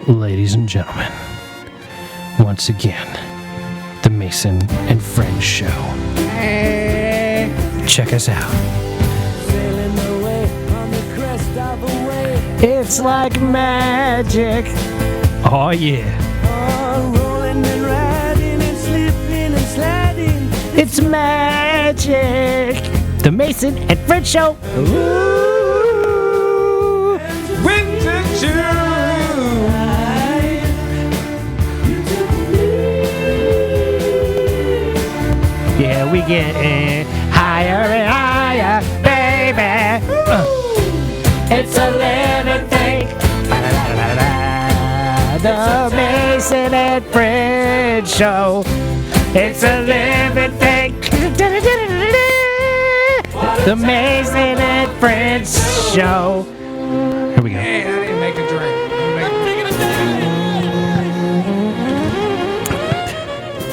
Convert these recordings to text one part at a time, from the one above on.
Ladies and gentlemen, once again, the Mason and Friends Show. Check us out. Sailing away on the crest of a wave. It's like magic. Oh, yeah. Oh, rolling and riding and slipping and sliding. It's magic. The Mason and Friends Show. Ooh. Winter June. Yeah, we getting higher and higher, baby. It's a living thing. The Mason and Friends Show. It's a living thing. The Mason and Friends Show. Here we go. Hey, I didn't make a drink.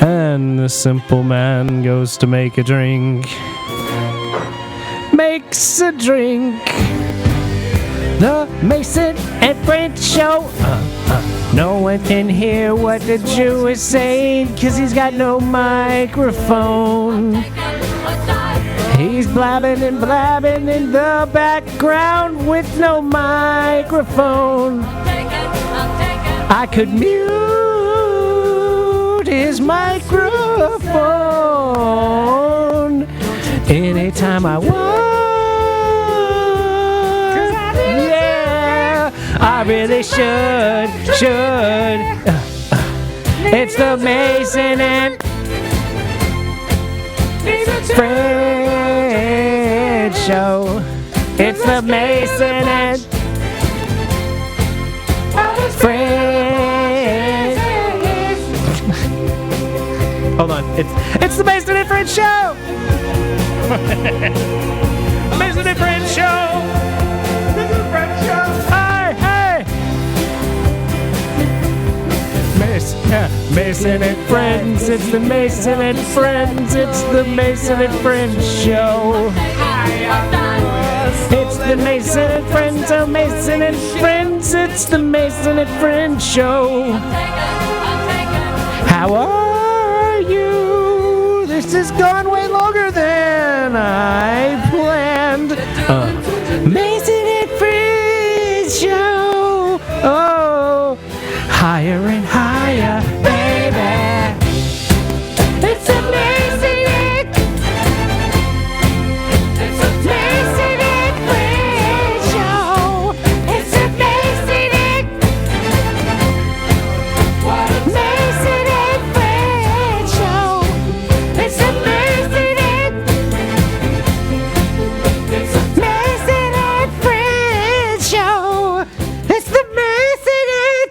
And the simple man goes to make a drink. Makes a drink. The Mason and Friends Show. No one can hear what the Jew is saying, 'cause he's got no microphone. He's blabbing and blabbing in the background with no microphone. I could mute his microphone anytime I want. Yeah, I really should. It's the Mason and Friends Show. It's the Mason and Friends. Hold on. It's the Mason and Friends Show. Mason and Friends Show. This is Friends Show. Hey. Mason and Friends. It's the Mason and Friends. It's the Mason and Friends Show. It's the Mason and Friends. Oh, Mason and Friends. It's the Mason and Friends Show. How are you? This has gone way longer than I planned. Mason and Friends Show. Oh, higher and higher, baby. It's amazing. It's amazing and Friends Show. It's amazing. Mason and Friends Show. It's amazing. Mason and Friends Show. It's the Mason and.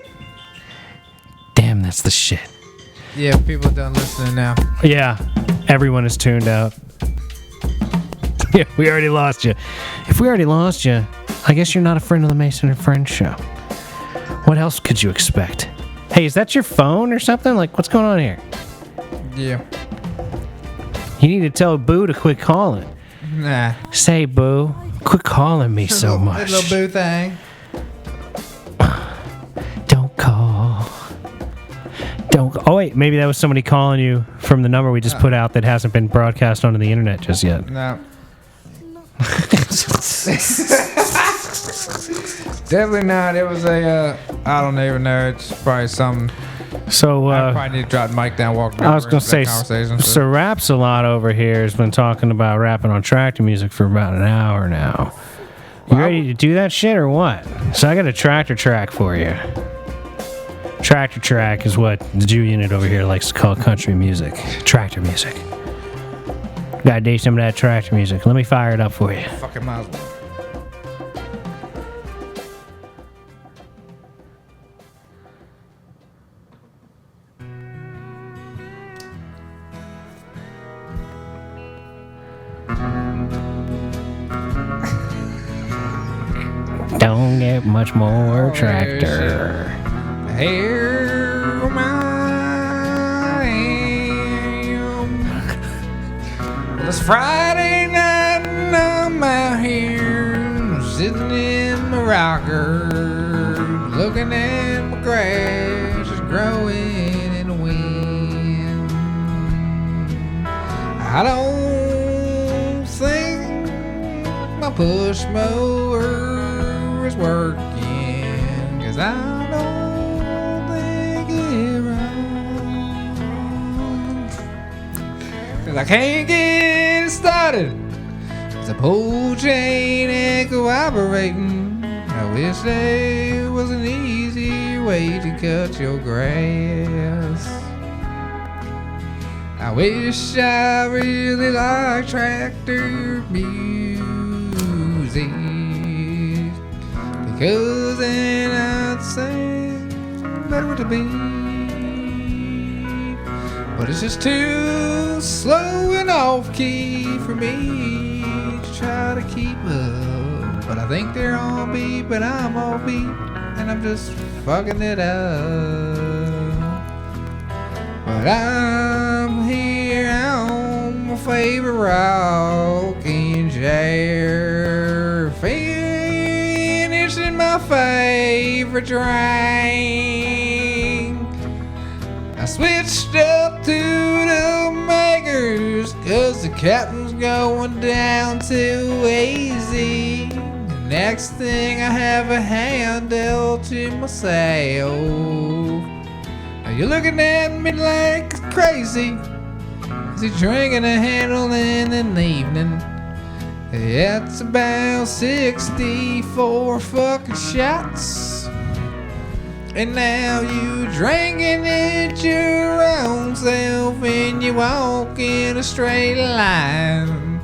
Damn, that's the shit. Yeah, people done listening now. Yeah, everyone is tuned out. Yeah, we already lost you. If we already lost you, I guess you're not a friend of the Mason and Friends Show. What else could you expect? Hey, is that your phone or something? Like, what's going on here? Yeah. You need to tell Boo to quit calling. Nah. Say, Boo, quit calling me so much. Little boo thing. Don't call. Oh, wait, maybe that was somebody calling you from the number we just put out that hasn't been broadcast onto the internet just yet. No. Definitely not. It was a, I don't even know. It's probably some. So, I probably need to drop the mic down, walk I was going to say, conversation. so Raps a lot over here has been talking about rapping on tractor music for about an hour now. You ready to do that shit or what? So I got a tractor track for you. Tractor track is what the Jew unit over here likes to call country music. Tractor music. Gotta do some of that tractor music. Let me fire it up for you. Fucking miles. Don't get much more tractor. Here I am. It's Friday night and I'm out here sitting in my rocker, looking at my grass is growing in the wind. I don't think my push mower is working, 'cause I don't think it runs. 'Cause I can't get it started. The pole chain ain't cooperating. I wish there was an easier way to cut your grass. I wish I really liked tractor music, because then I'd sing better with the beat. But it's just too slow and off key for me to try to keep up. But I think they're on beat, but I'm off beat, and I'm just fucking it up. But I'm here on my favorite rocking chair, finishing my favorite drink. I switched up to the makers, 'cause the captain's going down too easy. The next thing I have a handle to myself. Now you're looking at me like crazy. Is he drinking a handle in the evening? It's about 64 fucking shots. And now you drinking it your own self, and you walk in a straight line.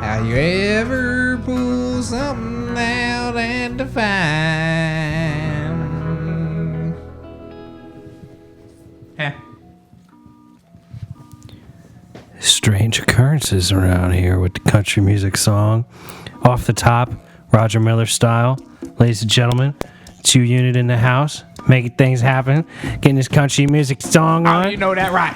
How you ever pull something out and define? Strange occurrences around here with the country music song. Off the top, Roger Miller style. Ladies and gentlemen, 2 Unit in the house, making things happen, getting this country music song on. Oh, you know that right.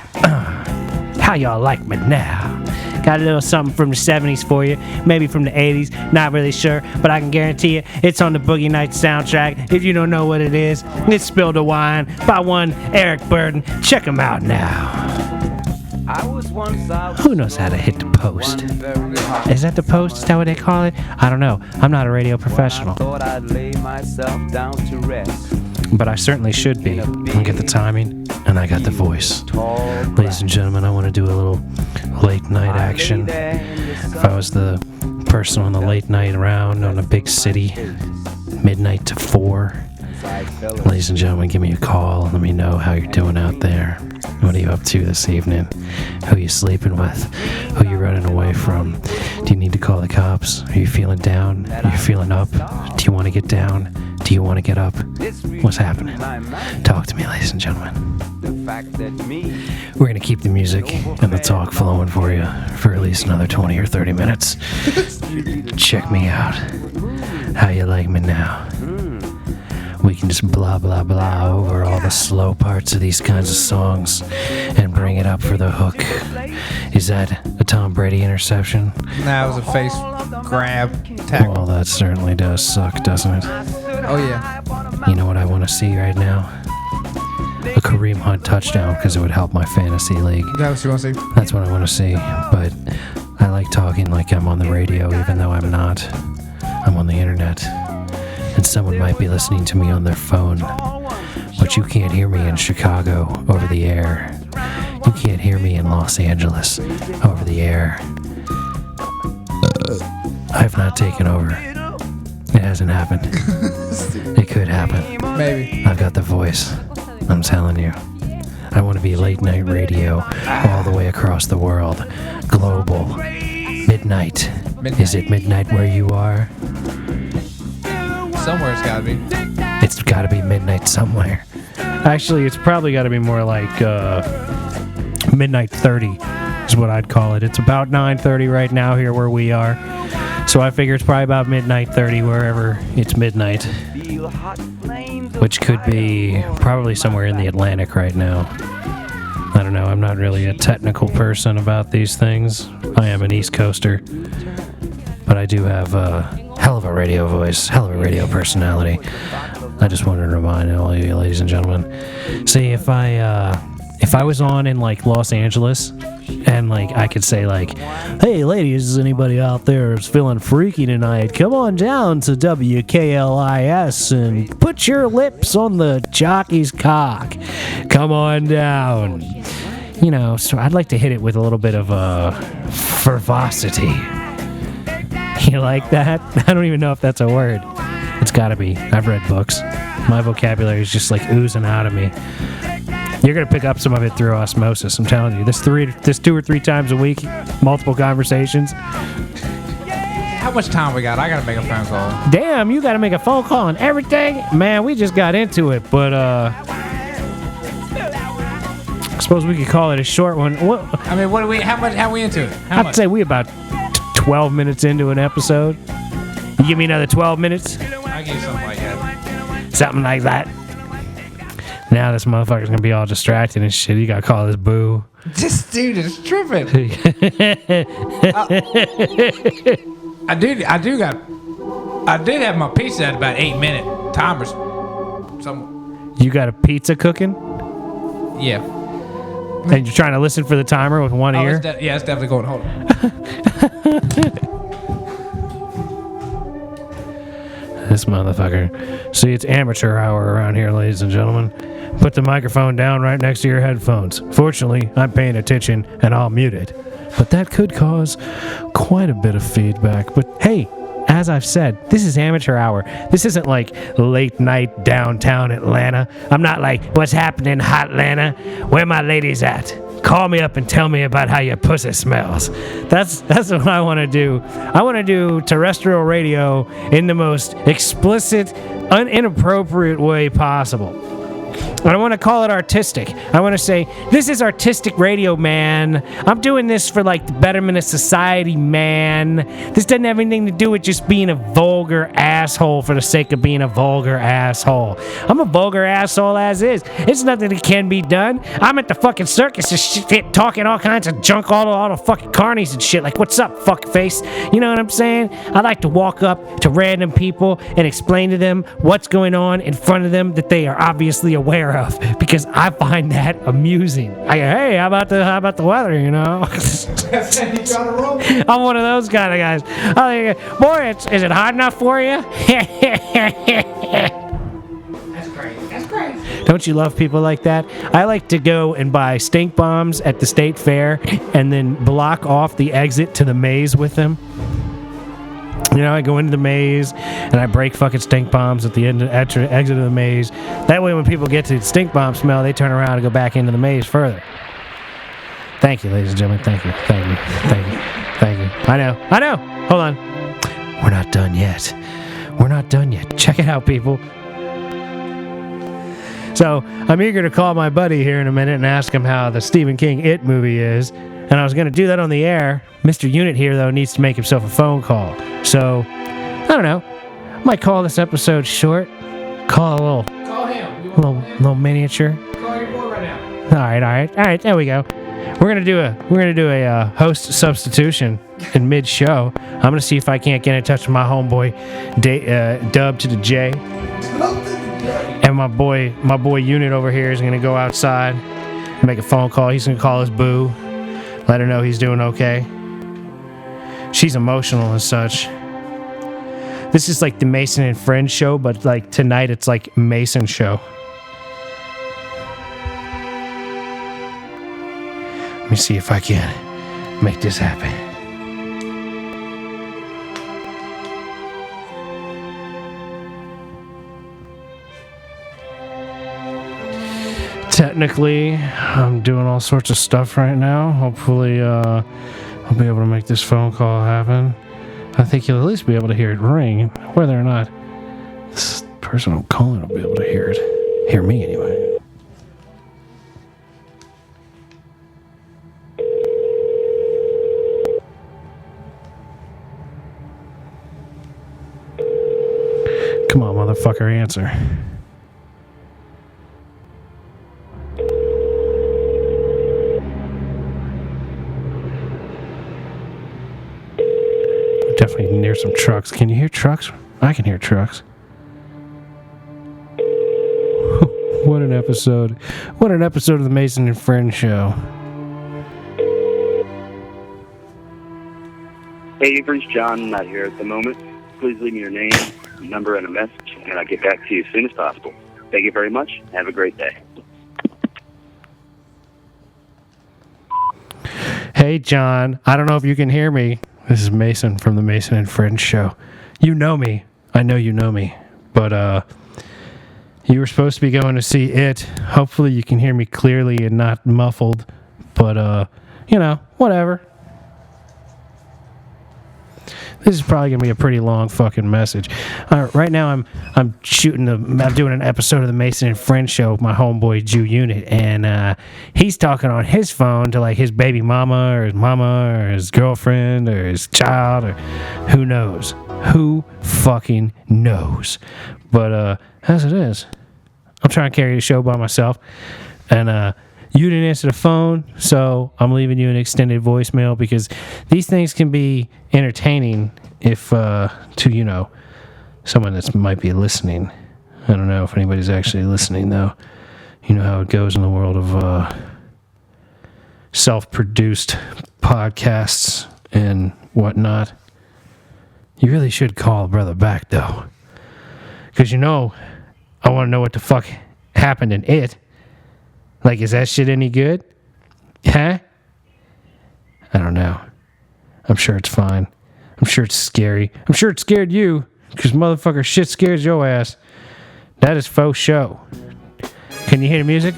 How y'all like me now? Got a little something from the 70s for you, maybe from the 80s, not really sure, but I can guarantee you it's on the Boogie Nights soundtrack. If you don't know what it is, it's Spill the Wine by one Eric Burden. Check him out now. Who knows how to hit the post? Is that the post? Is that what they call it? I don't know. I'm not a radio professional. But I certainly should be. I get the timing, and I got the voice. Ladies and gentlemen, I want to do a little late night action. If I was the person on the late night round on a big city, midnight to 4, ladies and gentlemen, give me a call and let me know how you're doing out there. What are you up to this evening? Who you sleeping with? Who you running away from? Do you need to call the cops? Are you feeling down? Are you feeling up? Do you want to get down? Do you want to get up? What's happening? Talk to me, ladies and gentlemen. We're going to keep the music and the talk flowing for you for at least another 20 or 30 minutes. Check me out. How you like me now? We can just blah, blah, blah over all the slow parts of these kinds of songs and bring it up for the hook. Is that a Tom Brady interception? Nah, it was a face grab tackle. Well, that certainly does suck, doesn't it? Oh, yeah. You know what I want to see right now? A Kareem Hunt touchdown, because it would help my fantasy league. That's what you want to see? That's what I want to see, but I like talking like I'm on the radio, even though I'm not. I'm on the internet. And someone might be listening to me on their phone, but you can't hear me in Chicago over the air. You can't hear me in Los Angeles over the air. I've not taken over. It hasn't happened. It could happen. Maybe. I've got the voice. I'm telling you. I want to be late night radio all the way across the world. Global. Midnight. Is it midnight where you are? Somewhere it's gotta be. It's gotta be midnight somewhere. Actually, it's probably gotta be more like midnight 30 is what I'd call it. It's about 9:30 right now here where we are. So I figure it's probably about midnight 30 wherever it's midnight. Which could be probably somewhere in the Atlantic right now. I don't know, I'm not really a technical person about these things. I am an East Coaster. But I do have hell of a radio voice, hell of a radio personality. I just wanted to remind all you ladies and gentlemen. See, if I was on in like Los Angeles and like I could say like, hey ladies, is anybody out there is feeling freaky tonight? Come on down to WKLIS and put your lips on the jockey's cock. Come on down. You know, so I'd like to hit it with a little bit of fervosity. You like that? I don't even know if that's a word. It's gotta be. I've read books. My vocabulary is just like oozing out of me. You're gonna pick up some of it through osmosis. I'm telling you. This 2 or 3 times a week, multiple conversations. How much time we got? I gotta make a phone call. Damn, you gotta make a phone call and everything. Man, we just got into it, but I suppose we could call it a short one. What? I mean, what are we? How are we into it? How I'd much? say we about 12 minutes into an episode. You give me another 12 minutes? I give you something like that. Something like that. Now this motherfucker's gonna be all distracted and shit. You gotta call this boo. This dude is tripping. I did have my pizza at about 8-minute timers. Some. You got a pizza cooking? Yeah. And you're trying to listen for the timer with one ear? It's definitely going. Hold on. This motherfucker. See, it's amateur hour around here, ladies and gentlemen. Put the microphone down right next to your headphones. Fortunately, I'm paying attention and I'll mute it. But that could cause quite a bit of feedback. But hey, as I've said, this is amateur hour. This isn't like late night downtown Atlanta. I'm not like, what's happening, hot Atlanta? Where my ladies at? Call me up and tell me about how your pussy smells. That's what I want to do. I want to do terrestrial radio in the most explicit, inappropriate way possible. I want to call it artistic. I want to say, this is artistic radio, man. I'm doing this for, like, the betterment of society, man. This doesn't have anything to do with just being a vulgar asshole for the sake of being a vulgar asshole. I'm a vulgar asshole as is. It's nothing that can be done. I'm at the fucking circus and shit, talking all kinds of junk, all the fucking carnies and shit. Like, what's up, fuckface? You know what I'm saying? I like to walk up to random people and explain to them what's going on in front of them that they are obviously aware of, because I find that amusing. I go, hey, how about the weather, you know? I'm one of those kind of guys. I go, boy, is it hot enough for you? That's great. Don't you love people like that? I like to go and buy stink bombs at the state fair and then block off the exit to the maze with them. You know, I go into the maze and I break fucking stink bombs at the exit of the maze. That way when people get to the stink bomb smell, they turn around and go back into the maze further. Thank you, ladies and gentlemen. Thank you. I know. Hold on. We're not done yet. Check it out, people. So, I'm eager to call my buddy here in a minute and ask him how the Stephen King It movie is. And I was going to do that on the air. Mr. Unit here, though, needs to make himself a phone call. So, I don't know. Might call this episode short. Call him. Little miniature. Call your boy right now. All right. There we go. We're gonna do a host substitution in mid-show. I'm gonna see if I can't get in touch with my homeboy, Dub to the J. And my boy Unit over here is gonna go outside, make a phone call. He's gonna call his boo, let her know he's doing okay. She's emotional and such. This is like the Mason and Friends show, but like tonight it's like Mason show. Let me see if I can make this happen. Technically, I'm doing all sorts of stuff right now. Hopefully, I'll be able to make this phone call happen. I think you'll at least be able to hear it ring. Whether or not this person I'm calling will be able to hear it. Hear me, anyway. Come on, motherfucker, answer. definitely near some trucks. Can you hear trucks? I can hear trucks. What an episode. What an episode of the Mason and Friends show. Hey, Avery's John, not here at the moment. Please leave me your name, number, and a message, and I'll get back to you as soon as possible. Thank you very much. Have a great day. Hey, John. I don't know if you can hear me. This is Mason from the Mason and Friends show. You know me. I know you know me. But, you were supposed to be going to see it. Hopefully you can hear me clearly and not muffled. But, whatever. This is probably gonna be a pretty long fucking message. Right now I'm doing an episode of the Mason and Friends show with my homeboy Jew Unit, and he's talking on his phone to like his baby mama or his girlfriend or his child or who knows. Who fucking knows? But as it is, I'm trying to carry the show by myself, and you didn't answer the phone, so I'm leaving you an extended voicemail because these things can be entertaining if to someone that might be listening. I don't know if anybody's actually listening though. You know how it goes in the world of self-produced podcasts and whatnot. You really should call brother back though, because I want to know what the fuck happened in it. Like, is that shit any good? Huh? I don't know. I'm sure it's fine. I'm sure it's scary. I'm sure it scared you, because motherfucker shit scares your ass. That is faux show. Can you hear the music?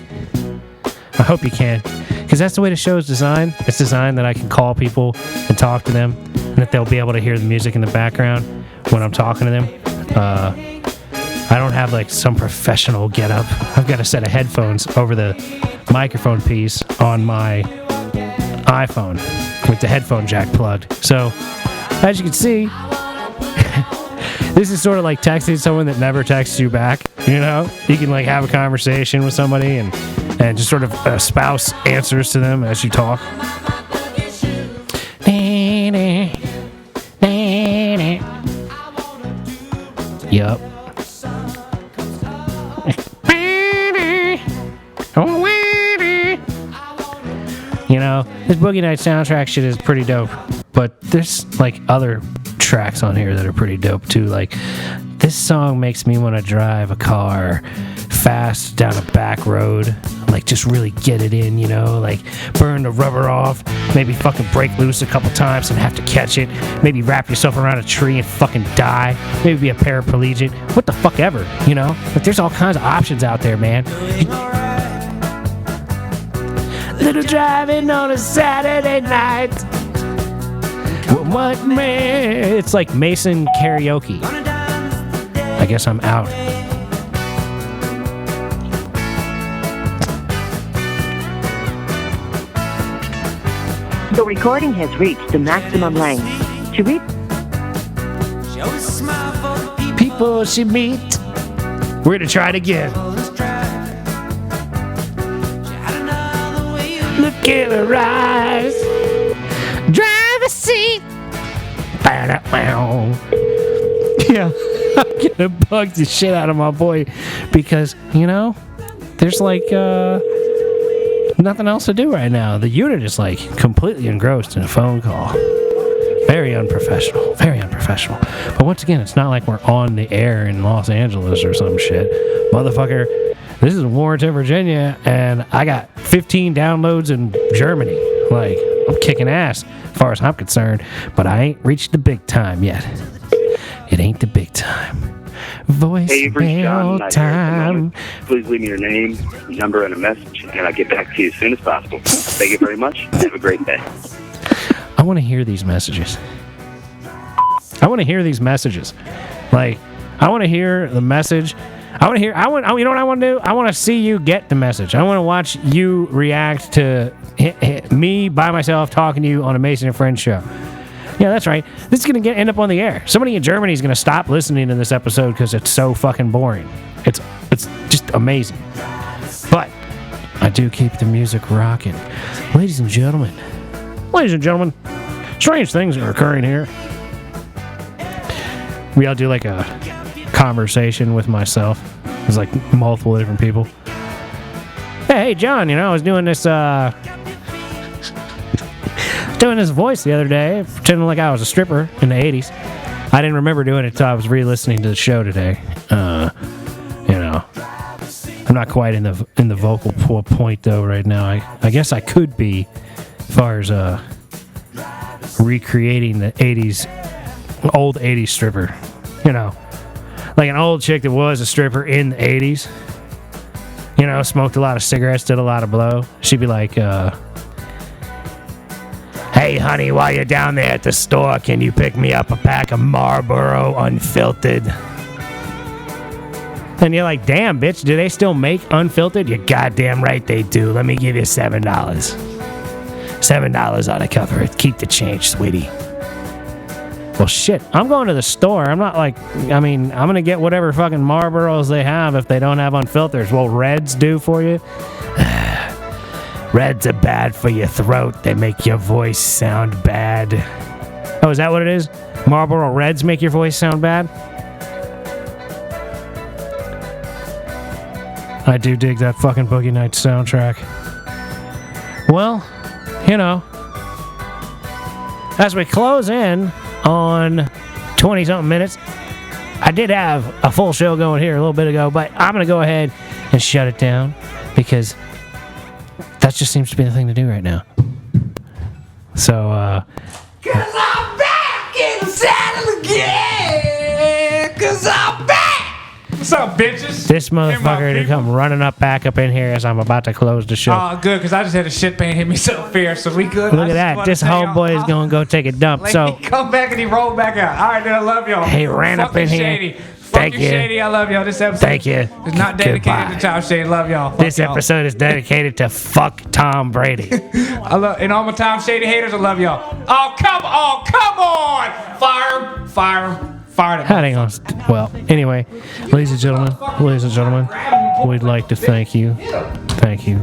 I hope you can, because that's the way the show is designed. It's designed that I can call people and talk to them, and that they'll be able to hear the music in the background when I'm talking to them. I don't have like some professional get up. I've got a set of headphones over the microphone piece on my iPhone with the headphone jack plugged. So, as you can see, this is sort of like texting someone that never texts you back. You can like have a conversation with somebody and just sort of espouse answers to them as you talk. Yup. This Boogie Night soundtrack shit is pretty dope, but there's like other tracks on here that are pretty dope too. Like, this song makes me want to drive a car fast down a back road, like just really get it in, like burn the rubber off, maybe fucking break loose a couple times and have to catch it, maybe wrap yourself around a tree and fucking die, maybe be a paraplegic, what the fuck ever, Like, there's all kinds of options out there, man. Little driving on a Saturday night. What, man? It's like Mason karaoke. I guess I'm out. The recording has reached the maximum length. To reach people she meet. We're gonna try it again. Look in her eyes. Driver's seat. Yeah, I'm gonna bug the shit out of my boy because, there's like nothing else to do right now. The unit is like completely engrossed in a phone call. Very unprofessional. Very unprofessional. But once again, it's not like we're on the air in Los Angeles or some shit. Motherfucker, this is Warrenton, Virginia, and I got 15 downloads in Germany. Like, I'm kicking ass as far as I'm concerned, but I ain't reached the big time yet. It ain't the big time. Voicemail time. Please leave me your name, number, and a message, and I'll get back to you as soon as possible. Thank you very much. Have a great day. I want to hear these messages. Like, I want to hear the message. You know what I want to do? I want to see you get the message. I want to watch you react to me by myself talking to you on a Mason and Friends show. Yeah, that's right. This is going to end up on the air. Somebody in Germany is going to stop listening to this episode because it's so fucking boring. It's just amazing. But I do keep the music rocking. Ladies and gentlemen, strange things are occurring here. Maybe I'll do like a conversation with myself. There's like multiple different people. Hey, John, I was doing this voice the other day, pretending like I was a stripper in the 80s. I didn't remember doing it until I was re-listening to the show today. I'm not quite in the vocal point though right now. I guess I could be, as far as recreating the 80s, old 80s stripper. Like an old chick that was a stripper in the 80s. Smoked a lot of cigarettes, did a lot of blow. She'd be like, hey, honey, while you're down there at the store, can you pick me up a pack of Marlboro Unfiltered? And you're like, damn, bitch, do they still make Unfiltered? You're goddamn right they do. Let me give you $7. $7 ought to cover it. Keep the change, sweetie. Well, shit, I'm going to the store. I'm not like, I'm going to get whatever fucking Marlboros they have if they don't have Unfilters. Will Reds do for you? Reds are bad for your throat. They make your voice sound bad. Oh, is that what it is? Marlboro Reds make your voice sound bad? I do dig that fucking Boogie Nights soundtrack. Well, as we close in on 20-something minutes, I did have a full show going here a little bit ago, but I'm going to go ahead and shut it down because that just seems to be the thing to do right now. So, 'Cause I'm back in the saddle again. 'Cause I'm back. What's up, bitches? this motherfucker to come running back up in here as I'm about to close the show. Oh, good, because I just had a shit pain hit me so fierce, so we good. Look at that. This homeboy is going to go take a dump. So, He come back and he rolled back out. All right, then, I love y'all. he ran up in here. Shady. Thank Fuck you. Shady. I love y'all. This episode Thank you. is not dedicated Goodbye. to Tom Shady. Love y'all. Fuck This y'all. episode is dedicated to fuck Tom Brady. I love, and all my Tom Shady haters, I love y'all. Oh, come on. Fire him. Hang on. Well, anyway, ladies and gentlemen, we'd like to thank you. Thank you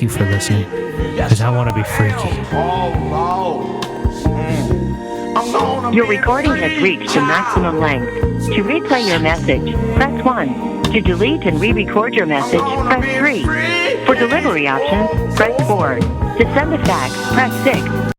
for listening. Because I want to be freaky. Your recording has reached the maximum length. To replay your message, press 1. To delete and re-record your message, press 3. For delivery options, press 4. To send a fax, press 6.